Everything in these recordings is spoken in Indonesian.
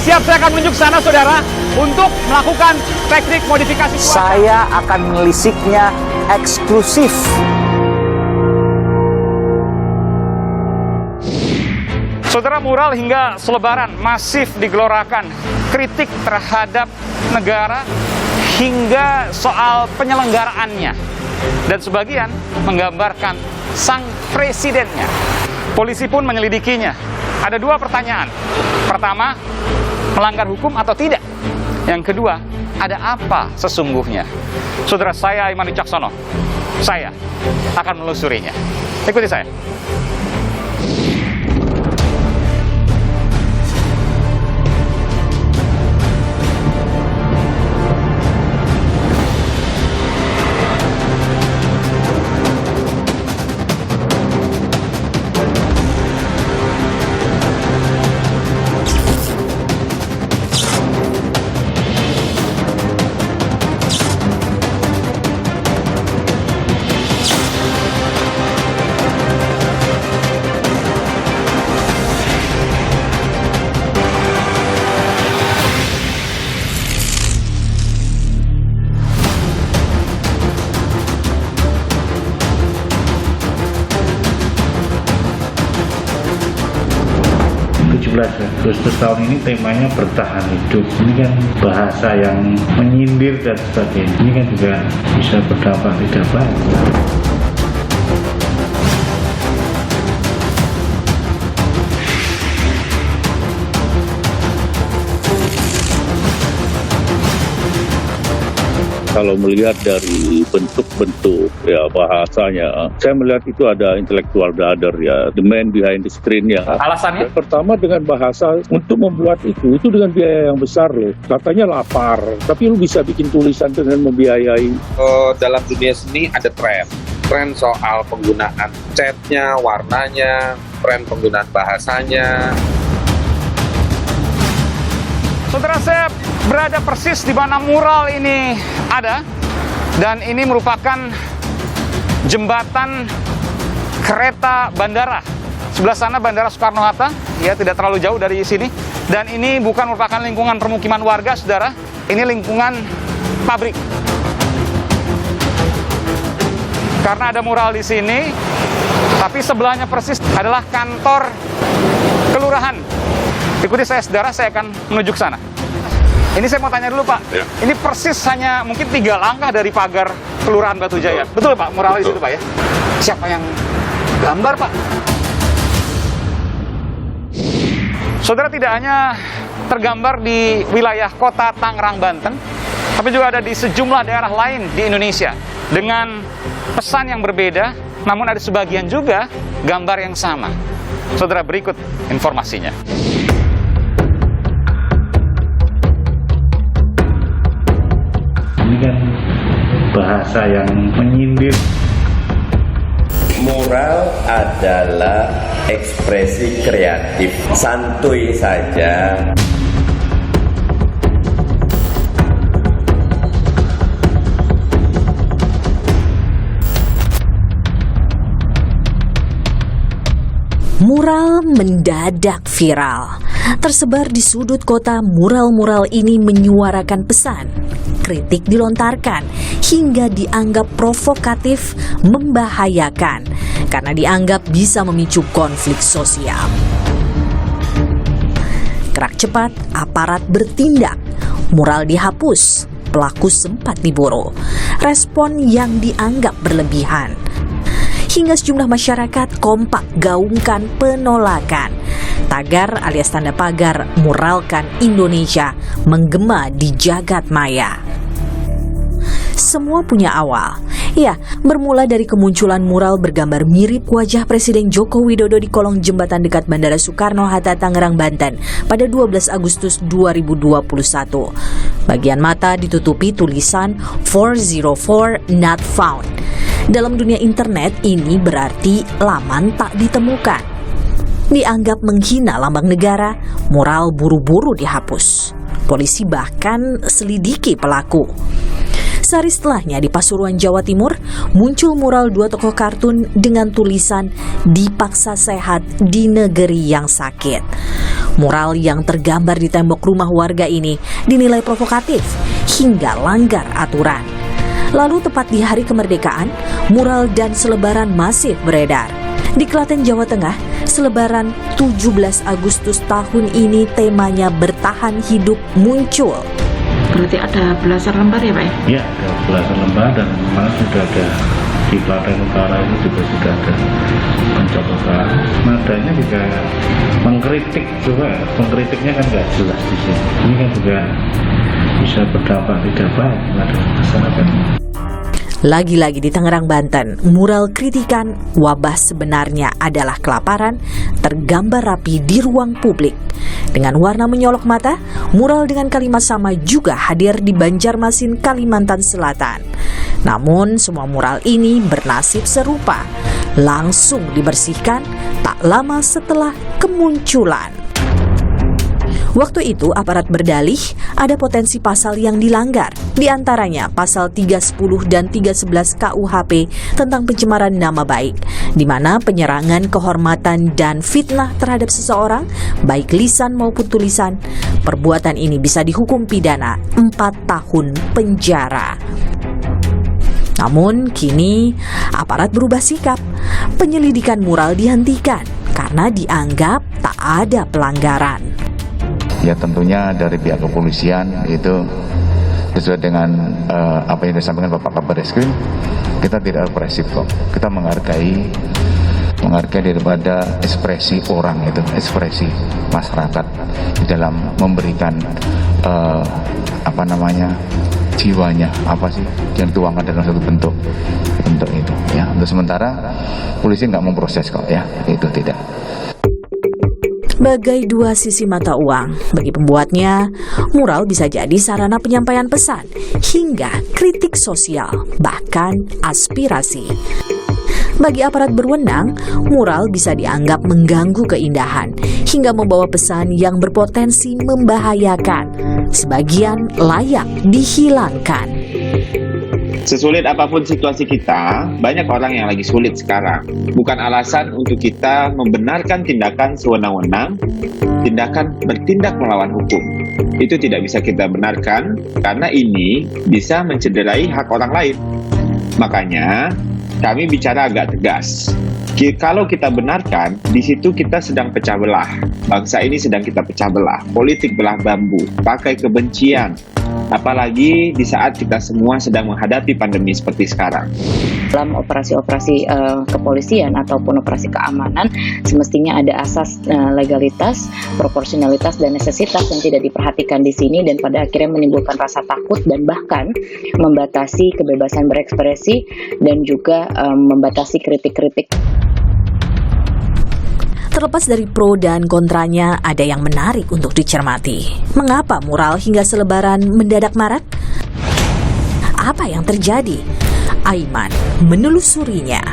siap, saya akan menunjuk sana, saudara, untuk melakukan teknik modifikasi cuaca. Saya akan menelisiknya eksklusif. Saudara, mural hingga selebaran masif digelorakan. Kritik terhadap negara hingga soal penyelenggaraannya. Dan sebagian menggambarkan sang presidennya. Polisi pun menyelidikinya. Ada dua pertanyaan. Pertama, melanggar hukum atau tidak? Yang kedua, ada apa sesungguhnya? Saudara, saya Iman Wicaksono. Saya akan menelusurinya. Ikuti saya. Agustus tahun ini temanya bertahan hidup. Ini kan bahasa yang menyindir dan sebagainya. Ini kan juga bisa berdampak tidak baik. Kalau melihat dari bentuk-bentuk ya bahasanya, saya melihat itu ada intellectual brother ya, the man behind the screen ya. Alasannya? Pertama dengan bahasa untuk membuat itu dengan biaya yang besar loh. Katanya lapar, tapi lu bisa bikin tulisan dengan membiayai. Dalam dunia seni ada tren soal penggunaan catnya, warnanya, tren penggunaan bahasanya. Saudara, saya berada persis di mana mural ini ada, dan ini merupakan jembatan kereta bandara. Sebelah sana Bandara Soekarno-Hatta, ya tidak terlalu jauh dari sini. Dan ini bukan merupakan lingkungan permukiman warga, saudara. Ini lingkungan pabrik. Karena ada mural di sini, tapi sebelahnya persis adalah kantor kelurahan. Ikuti saya, saudara, saya akan menuju ke sana. Ini saya mau tanya dulu, Pak. Ya. Ini persis hanya mungkin 3 langkah dari pagar Kelurahan Batu Jaya. Betul, Pak? Mural di situ, Pak, ya? Siapa yang gambar, Pak? Saudara, tidak hanya tergambar di wilayah kota Tangerang, Banten, tapi juga ada di sejumlah daerah lain di Indonesia dengan pesan yang berbeda, namun ada sebagian juga gambar yang sama. Saudara, berikut informasinya. Ini kan bahasa yang menyindir. Mural adalah ekspresi kreatif, santuy saja. Mural mendadak viral. Tersebar di sudut kota, mural-mural ini menyuarakan pesan. Kritik dilontarkan hingga dianggap provokatif, membahayakan karena dianggap bisa memicu konflik sosial. Gerak cepat, aparat bertindak. Mural dihapus, pelaku sempat diburu. Respon yang dianggap berlebihan. Hingga sejumlah masyarakat kompak gaungkan penolakan. Tagar alias tanda pagar "Muralkan Indonesia" menggema di jagat maya. Semua punya awal. Ya, bermula dari kemunculan mural bergambar mirip wajah Presiden Joko Widodo di kolong jembatan dekat Bandara Soekarno-Hatta, Tangerang, Banten pada 12 Agustus 2021. Bagian mata ditutupi tulisan 404 not found. Dalam dunia internet ini berarti laman tak ditemukan. Dianggap menghina lambang negara, mural buru-buru dihapus. Polisi bahkan selidiki pelaku. Sehari setelahnya di Pasuruan, Jawa Timur, muncul mural 2 tokoh kartun dengan tulisan "Dipaksa sehat di negeri yang sakit". Mural yang tergambar di tembok rumah warga ini dinilai provokatif hingga langgar aturan. Lalu tepat di hari kemerdekaan, mural dan selebaran masif beredar. Di Klaten, Jawa Tengah, selebaran 17 Agustus tahun ini temanya bertahan hidup muncul. Berarti ada belasan lembar ya Pak? Ya, ada belasan lembar dan malah sudah ada di Klaten Utara itu juga sudah ada pencolokan. Nadanya juga mengkritik juga, pengkritiknya kan nggak jelas di sini. Ini kan juga bisa berdampak tidak baik pada masyarakat. Lagi-lagi di Tangerang, Banten, mural kritikan wabah sebenarnya adalah kelaparan tergambar rapi di ruang publik. Dengan warna menyolok mata, mural dengan kalimat sama juga hadir di Banjarmasin, Kalimantan Selatan. Namun semua mural ini bernasib serupa, langsung dibersihkan tak lama setelah kemunculan. Waktu itu aparat berdalih ada potensi pasal yang dilanggar, di antaranya pasal 310 dan 311 KUHP tentang pencemaran nama baik, di mana penyerangan kehormatan dan fitnah terhadap seseorang, baik lisan maupun tulisan, perbuatan ini bisa dihukum pidana 4 tahun penjara. Namun kini aparat berubah sikap, penyelidikan mural dihentikan karena dianggap tak ada pelanggaran. Ya tentunya dari pihak kepolisian itu sesuai dengan apa yang disampaikan Bapak Kabar Eskrim, kita tidak represif kok. Kita menghargai daripada ekspresi orang itu, ekspresi masyarakat di dalam memberikan jiwanya, apa sih yang dituangkan dalam satu bentuk itu ya. Untuk sementara polisi nggak memproses kok ya, itu tidak. Bagai dua sisi mata uang, bagi pembuatnya, mural bisa jadi sarana penyampaian pesan, hingga kritik sosial, bahkan aspirasi. Bagi aparat berwenang, mural bisa dianggap mengganggu keindahan, hingga membawa pesan yang berpotensi membahayakan. Sebagian layak dihilangkan. Sesulit apapun situasi kita, banyak orang yang lagi sulit sekarang. Bukan alasan untuk kita membenarkan tindakan sewenang-wenang, tindakan bertindak melawan hukum. Itu tidak bisa kita benarkan, karena ini bisa mencederai hak orang lain. Makanya, kami bicara agak tegas. Kalau kita benarkan, di situ kita sedang pecah belah. Bangsa ini sedang kita pecah belah. Politik belah bambu, pakai kebencian. Apalagi di saat kita semua sedang menghadapi pandemi seperti sekarang. Dalam operasi-operasi kepolisian ataupun operasi keamanan, semestinya ada asas legalitas, proporsionalitas, dan nesesitas yang tidak diperhatikan di sini, dan pada akhirnya menimbulkan rasa takut dan bahkan membatasi kebebasan berekspresi dan juga membatasi kritik-kritik. Terlepas dari pro dan kontranya, ada yang menarik untuk dicermati. Mengapa mural hingga selebaran mendadak marak? Apa yang terjadi? Aiman menelusurinya.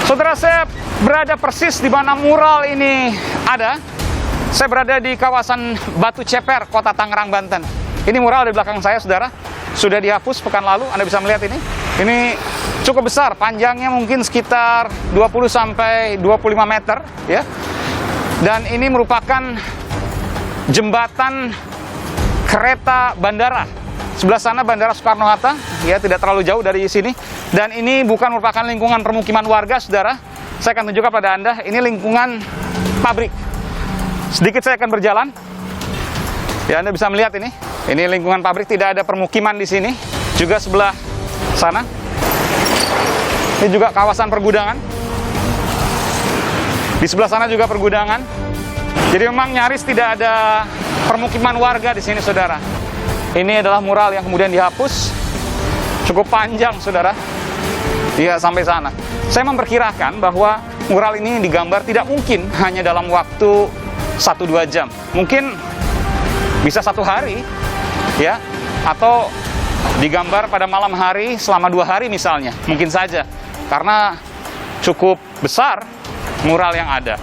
Saudara, saya berada persis di mana mural ini ada. Saya berada di kawasan Batu Ceper, Kota Tangerang, Banten. Ini mural di belakang saya, saudara. Sudah dihapus pekan lalu, Anda bisa melihat ini. Ini cukup besar, panjangnya mungkin sekitar 20 sampai 25 meter, ya. Dan ini merupakan jembatan kereta bandara. Sebelah sana Bandara Soekarno-Hatta, ya, tidak terlalu jauh dari sini. Dan ini bukan merupakan lingkungan permukiman warga, saudara. Saya akan tunjukkan pada Anda, ini lingkungan pabrik. Sedikit saya akan berjalan. Ya, Anda bisa melihat ini. Ini lingkungan pabrik, tidak ada permukiman di sini. Juga sebelah sana. Ini juga kawasan pergudangan. Di sebelah sana juga pergudangan. Jadi memang nyaris tidak ada permukiman warga di sini, saudara. Ini adalah mural yang kemudian dihapus. Cukup panjang, saudara. Dia sampai sana. Saya memperkirakan bahwa mural ini digambar tidak mungkin hanya dalam waktu 1-2 jam. Mungkin bisa 1 hari, ya, atau digambar pada malam hari selama 2 hari misalnya, mungkin saja, karena cukup besar mural yang ada.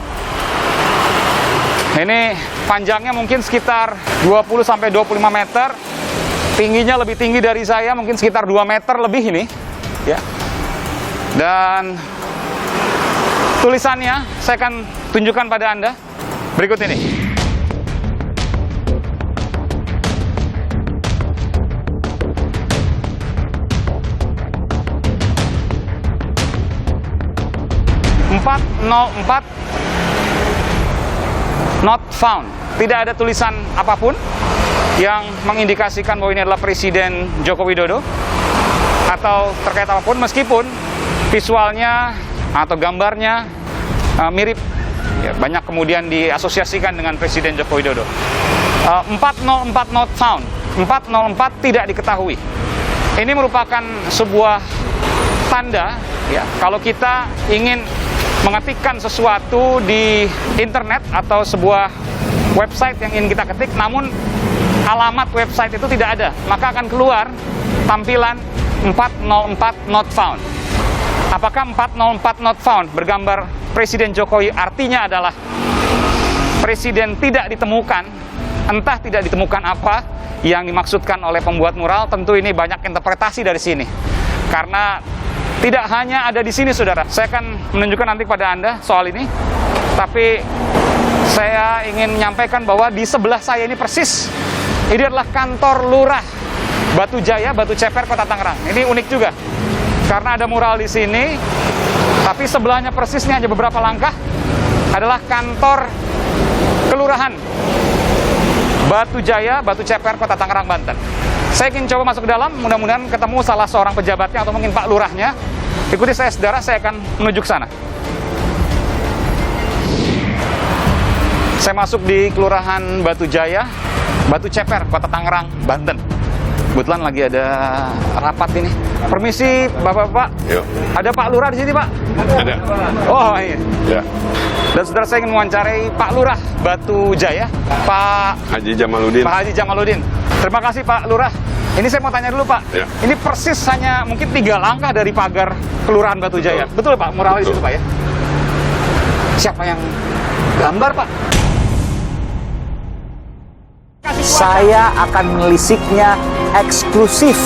Ini panjangnya mungkin sekitar 20 sampai 25 meter, tingginya lebih tinggi dari saya, mungkin sekitar 2 meter lebih ini, ya. Dan tulisannya saya akan tunjukkan pada Anda berikut ini. "404 not found." Tidak ada tulisan apapun yang mengindikasikan bahwa ini adalah Presiden Joko Widodo atau terkait apapun, meskipun visualnya atau gambarnya mirip, ya, banyak kemudian diasosiasikan dengan Presiden Joko Widodo. 404 not found, 404 tidak diketahui. Ini merupakan sebuah tanda, ya, kalau kita ingin mengetikkan sesuatu di internet atau sebuah website yang ingin kita ketik, namun alamat website itu tidak ada, maka akan keluar tampilan 404 not found. Apakah 404 not found bergambar Presiden Jokowi artinya adalah Presiden tidak ditemukan? Entah tidak ditemukan apa yang dimaksudkan oleh pembuat mural. Tentu ini banyak interpretasi dari sini, karena tidak hanya ada di sini, saudara. Saya akan menunjukkan nanti pada Anda soal ini, tapi saya ingin menyampaikan bahwa di sebelah saya ini persis, ini adalah kantor Lurah Batu Jaya, Batu Ceper, Kota Tangerang. Ini unik juga, karena ada mural di sini, tapi sebelahnya persisnya hanya beberapa langkah adalah kantor Kelurahan Batu Jaya, Batu Ceper, Kota Tangerang, Banten. Saya ingin coba masuk ke dalam, mudah-mudahan ketemu salah seorang pejabatnya atau mungkin Pak Lurahnya. Ikuti saya, saudara, saya akan menuju ke sana. Saya masuk di Kelurahan Batu Jaya, Batu Ceper, Kota Tangerang, Banten. Kebetulan lagi ada rapat ini. Permisi, Bapak-bapak. Ada Pak Lurah di sini, Pak? Ada. Oh, iya. Ya. Dan saudara, saya ingin mewawancarai Pak Lurah Batu Jaya, Pak Haji Jamaluddin. Pak Haji Jamaluddin. Terima kasih, Pak Lurah. Ini saya mau tanya dulu, Pak. Ya. Ini persis hanya mungkin 3 langkah dari pagar Kelurahan Batu Jaya. Betul, Pak? Mural di situ, Pak, ya? Siapa yang gambar, Pak? Saya akan menelisiknya eksklusif